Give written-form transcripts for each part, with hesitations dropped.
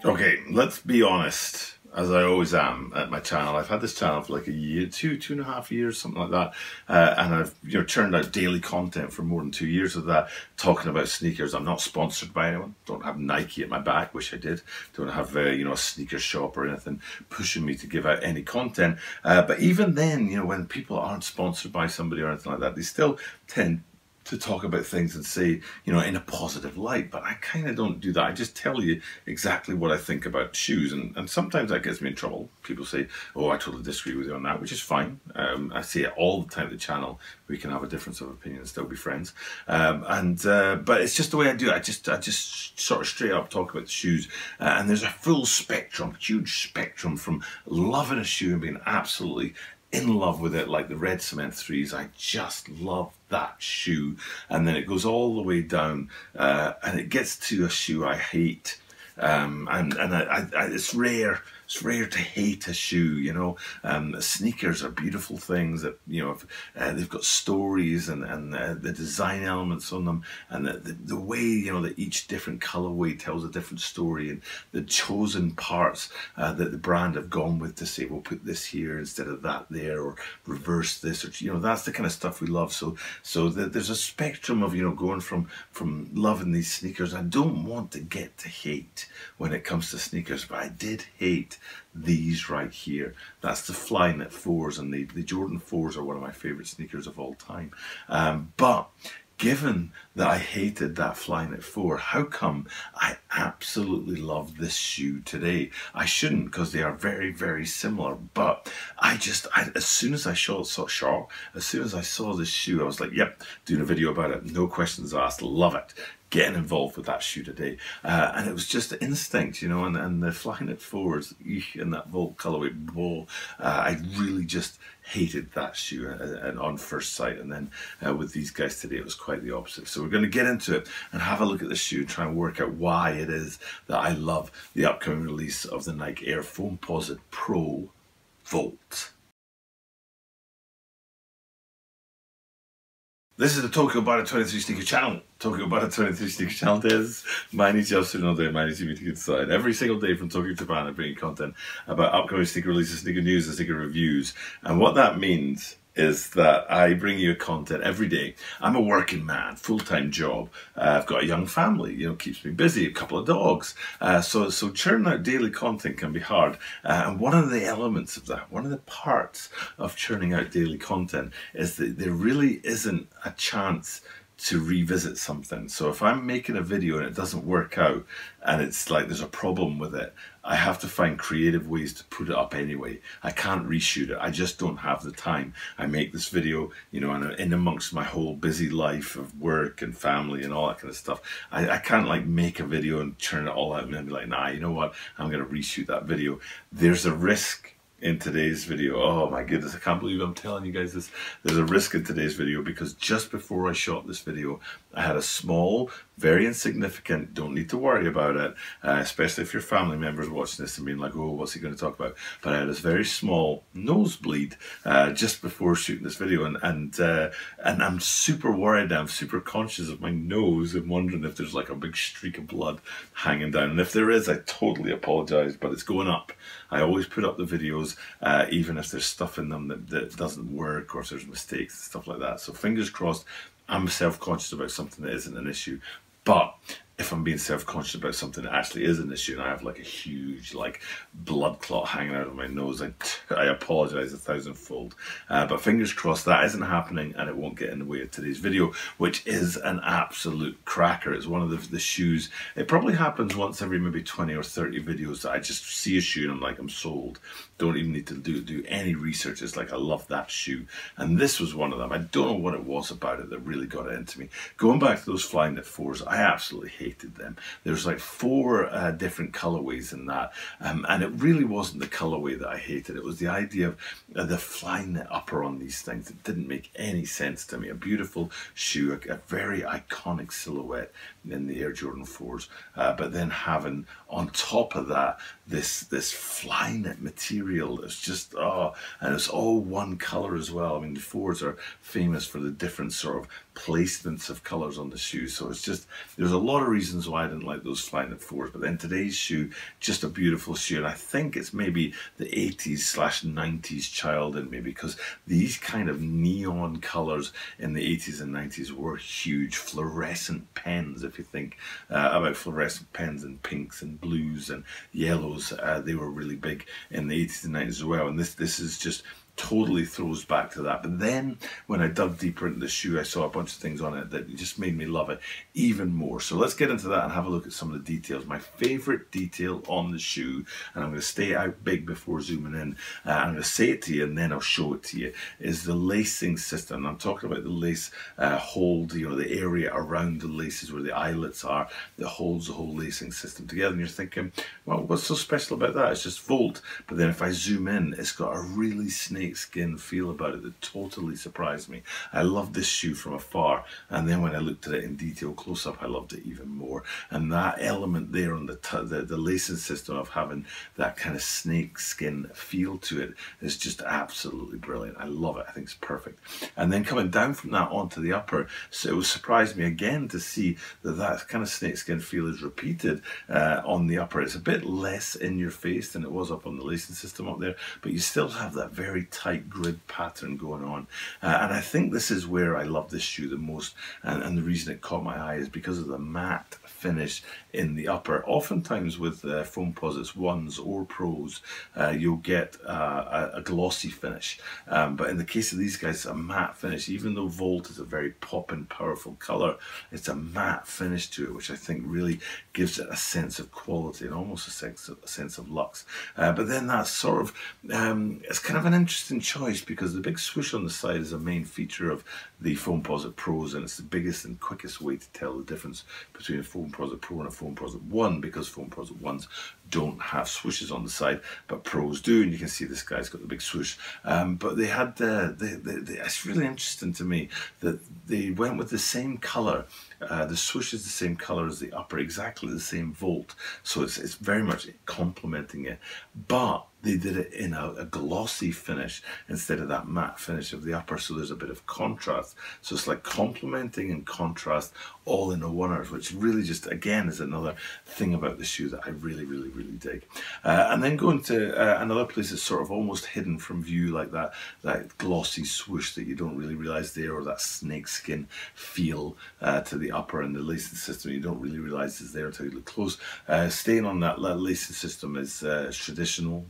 Okay, let's be honest, as I always am at my channel. I've had this channel for like a year, two and a half years, something like that, and I've churned out daily content for more than 2 years of that, talking about sneakers. I'm not sponsored by anyone. Don't have Nike at my back. Wish I did. Don't have a sneaker shop or anything pushing me to give out any content. But even then, when people aren't sponsored by somebody or anything like that, they still tend to talk about things and say, in a positive light. But I kind of don't do that. I just tell you exactly what I think about shoes. And sometimes that gets me in trouble. People say, oh, I totally disagree with you on that, which is fine. I say it all the time at the channel. We can have a difference of opinion and still be friends. But it's just the way I do it. I just sort of straight up talk about the shoes. And there's a full spectrum, huge spectrum, from loving a shoe and being absolutely in love with it, like the red cement 3s. I just love that shoe, and then it goes all the way down, and it gets to a shoe I hate, and it's rare. It's rare to hate a shoe, Sneakers are beautiful things that, they've got stories and the design elements on them, and the way, that each different colorway tells a different story, and the chosen parts that the brand have gone with to say, we'll put this here instead of that there, or reverse this, or, that's the kind of stuff we love. So there's a spectrum of, going from loving these sneakers. I don't want to get to hate when it comes to sneakers, but I did hate these right here. That's the Flyknit Fours, and the Jordan 4s are one of my favorite sneakers of all time. But given that I hated that Flyknit 4, how come I absolutely love this shoe today? I shouldn't, because they are very, very similar. But as soon as I saw this shoe, I was like, yep, doing a video about it. No questions asked. Love it. Getting involved with that shoe today, and it was just instinct, and the Flyknit Fours in that Volt colorway, I really just hated that shoe and on first sight, and then with these guys today it was quite the opposite. So we're going to get into it and have a look at the shoe and try and work out why it is that I love the upcoming release of the Nike Air Foamposite Pro Volt. This is the Tokyo Bada 23 Sneaker Channel. Tokyo Bada 23 Sneaker Channel is Mainichi Outsole Day, Mainichi Meeting Inside. Every single day from Tokyo, Japan, I bring you content about upcoming sneaker releases, sneaker news, and sneaker reviews. And what that means is that I bring you content every day. I'm a working man, full-time job. I've got a young family, keeps me busy, a couple of dogs. So churning out daily content can be hard. And one of the elements of that, one of the parts of churning out daily content is that there really isn't a chance to revisit something. So if I'm making a video and it doesn't work out, and it's like there's a problem with it, I have to find creative ways to put it up anyway. I can't reshoot it. I just don't have the time. I make this video, and in amongst my whole busy life of work and family and all that kind of stuff, I can't like make a video and churn it all out and then be like, nah, you know what? I'm going to reshoot that video. There's a risk in today's video. Oh my goodness, I can't believe I'm telling you guys this. There's a risk in today's video, because just before I shot this video, I had a small, very insignificant, don't need to worry about it, especially if your family members watching this and being like, oh, what's he going to talk about? But I had this very small nosebleed just before shooting this video, and I'm super worried. I'm super conscious of my nose and wondering if there's like a big streak of blood hanging down. And if there is, I totally apologize, but it's going up. I always put up the videos, even if there's stuff in them that doesn't work, or if there's mistakes and stuff like that. So fingers crossed. I'm self-conscious about something that isn't an issue. But if I'm being self-conscious about something that actually is an issue, and I have like a huge blood clot hanging out of my nose, I apologize 1,000-fold. But fingers crossed that isn't happening, and it won't get in the way of today's video, which is an absolute cracker. It's one of the shoes. It probably happens once every maybe 20 or 30 videos that I just see a shoe and I'm like, I'm sold. Don't even need to do any research. It's like, I love that shoe. And this was one of them. I don't know what it was about it that really got it into me. Going back to those Flyknit 4s, I absolutely hated them. There's like 4 different colorways in that, and it really wasn't the colorway that I hated. It was the idea of the Flyknit upper on these things. It didn't make any sense to me. A beautiful shoe, a very iconic silhouette in the Air Jordan 4s, but then having on top of that this Flyknit material that's just, and it's all one color as well. I mean, the 4s are famous for the different sort of placements of colors on the shoe, so it's just, there's a a lot of reasons why I didn't like those Flyknit Fours, but then today's shoe, just a beautiful shoe, and I think it's maybe the 80s/90s child in me, because these kind of neon colours in the 80s and 90s were huge. Fluorescent pens, if you think about fluorescent pens and pinks and blues and yellows, they were really big in the 80s and 90s as well, and this is just totally throws back to that. But then when I dug deeper into the shoe, I saw a bunch of things on it that just made me love it even more. So let's get into that and have a look at some of the details. My favorite detail on the shoe, and I'm going to stay out big before zooming in, I'm going to say it to you and then I'll show it to you, is the lacing system. I'm talking about the lace hold, you know, the area around the laces where the eyelets are that holds the whole lacing system together. And you're thinking, well, what's so special about that? It's just Volt. But then if I zoom in, it's got a really snake skin feel about it that totally surprised me. I loved this shoe from afar, and then when I looked at it in detail close up, I loved it even more. And that element there on the lacing system of having that kind of snake skin feel to it is just absolutely brilliant. I love it. I think it's perfect. And then coming down from that onto the upper, so it surprised me again to see that kind of snake skin feel is repeated on the upper. It's a bit less in your face than it was up on the lacing system up there, but you still have that very tight grid pattern going on, and I think this is where I love this shoe the most, and the reason it caught my eye is because of the matte finish in the upper. Oftentimes with Foamposites 1s or Pros, you'll get a glossy finish, but in the case of these guys, it's a matte finish. Even though Volt is a very pop and powerful color, it's a matte finish to it, which I think really gives it a sense of quality and almost a sense of luxe. But then that's sort of it's kind of an interesting choice, because the big swoosh on the side is a main feature of the Foamposite Pros, and it's the biggest and quickest way to tell the difference between a Foamposite Pro and a Foamposite 1, because Foamposite 1s don't have swooshes on the side, but Pros do, and you can see this guy's got the big swoosh. But they had it's really interesting to me that they went with the same color. The swoosh is the same color as the upper, exactly the same Volt, so it's very much complementing it, but they did it in a glossy finish instead of that matte finish of the upper, so there's a bit of contrast. So it's like complementing and contrast all in a oneer, which really just, again, is another thing about the shoe that I really, really, really dig. And then going to another place that's sort of almost hidden from view, like that glossy swoosh that you don't really realize there, or that snake skin feel to the upper and the lacing system you don't really realize is there until you look close. Staying on that lacing system is traditional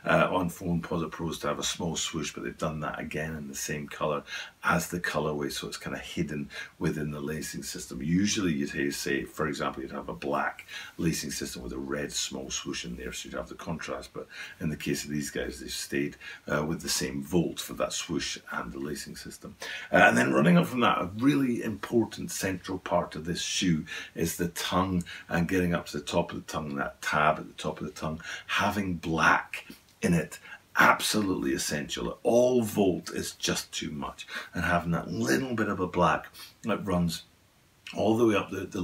on Foamposite Pros to have a small swoosh, but they've done that again in the same color as the colorway, so it's kind of hidden within the lacing system. Usually you'd say, for example, you'd have a black lacing system with a red small swoosh in there, so you'd have the contrast, but in the case of these guys, they've stayed with the same Volt for that swoosh and the lacing system. And then running up from that, a really important central part of this shoe is the tongue, and getting up to the top of the tongue, that tab at the top of the tongue, having black in it. Absolutely essential. All Volt is just too much, and having that little bit of a black that runs all the way up the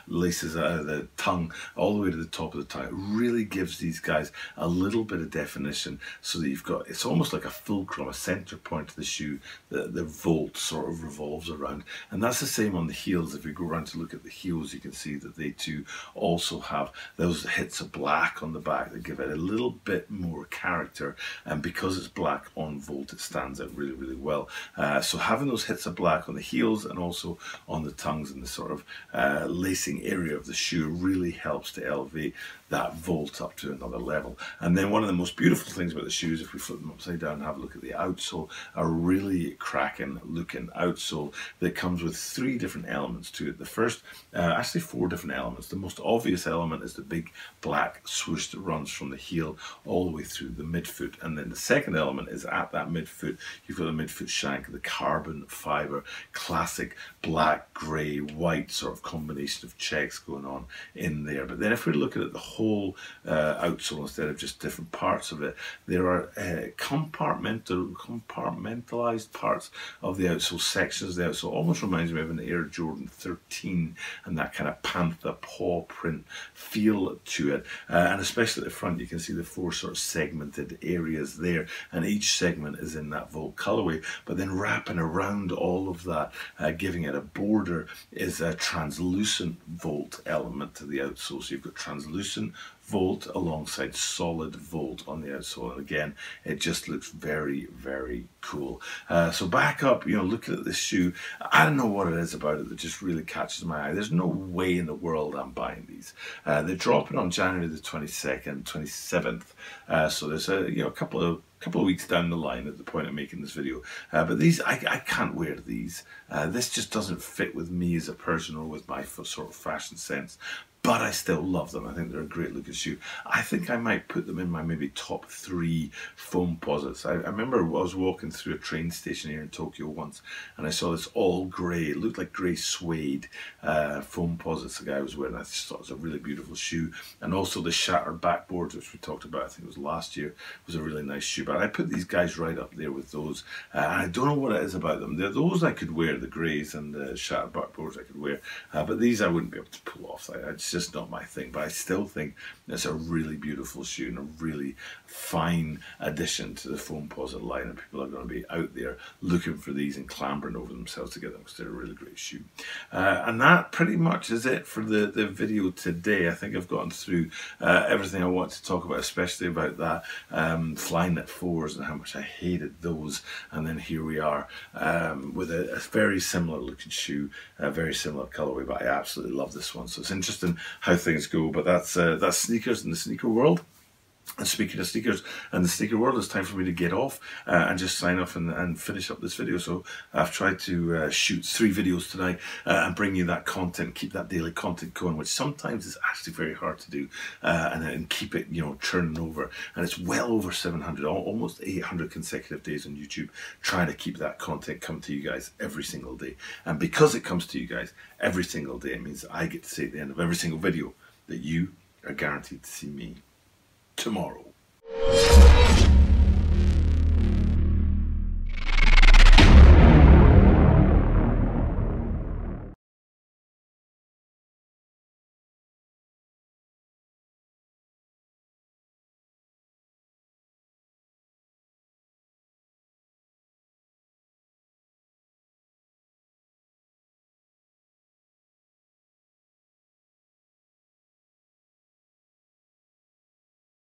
laces out of the tongue, all the way to the top of the tongue. It really gives these guys a little bit of definition, so that you've got, it's almost like a fulcrum, a center point to the shoe that the Volt sort of revolves around. And that's the same on the heels. If we go around to look at the heels, you can see that they too also have those hits of black on the back that give it a little bit more character, and because it's black on Volt, it stands out really, really well. So having those hits of black on the heels and also on the tongues and the sort of lacing area of the shoe really helps to elevate that Volt up to another level. And then one of the most beautiful things about the shoes, if we flip them upside down and have a look at the outsole, a really cracking looking outsole that comes with 3 different elements to it. The first, actually 4 different elements. The most obvious element is the big black swoosh that runs from the heel all the way through the midfoot, and then the second element is at that midfoot. You've got the midfoot shank, the carbon fiber, classic black, grey, white sort of combination of checks going on in there. But then if we're looking at the whole outsole instead of just different parts of it, there are compartmentalized parts of the outsole, sections of the outsole. Almost reminds me of an Air Jordan 13 and that kind of panther paw print feel to it. And especially at the front, you can see the 4 sort of segmented areas there, and each segment is in that Volt colorway, but then wrapping around all of that, giving it a border is a translucent volt element to the outsole. So you've got translucent volt alongside solid volt on the outsole, and again it just looks very, very cool. So back up, looking at this shoe, I don't know what it is about it that just really catches my eye. There's no way in the world I'm buying these. They're dropping on January the 22nd, 27th, so there's a couple of weeks down the line at the point of making this video. But these, I can't wear these. This just doesn't fit with me as a person or with my sort of fashion sense. But I still love them. I think they're a great looking shoe. I think I might put them in my maybe top 3 Foamposites. I remember I was walking through a train station here in Tokyo once, and I saw this all grey, it looked like grey suede Foamposites the guy was wearing. I just thought it was a really beautiful shoe. And also the shattered backboards, which we talked about, I think it was last year, was a really nice shoe. But I put these guys right up there with those. And I don't know what it is about them. Those I could wear, the greys and the shattered backboards I could wear. But these I wouldn't be able to pull off. It's just not my thing, but I still think it's a really beautiful shoe and a really fine addition to the Foamposite line, and people are going to be out there looking for these and clambering over themselves to get them because they're a really great shoe. And that pretty much is it for the video today. I think I've gotten through everything I want to talk about, especially about that Flyknit Fours and how much I hated those. And then here we are with a very similar looking shoe, a very similar colorway, but I absolutely love this one. So it's interesting how things go, but that's sneakers in the sneaker world. And speaking of sneakers and the sneaker world, it's time for me to get off and just sign off and finish up this video. So I've tried to shoot 3 videos tonight and bring you that content, keep that daily content going, which sometimes is actually very hard to do, and keep it, churning over. And it's well over 700, almost 800 consecutive days on YouTube, trying to keep that content come to you guys every single day. And because it comes to you guys every single day, it means I get to say at the end of every single video that you are guaranteed to see me tomorrow.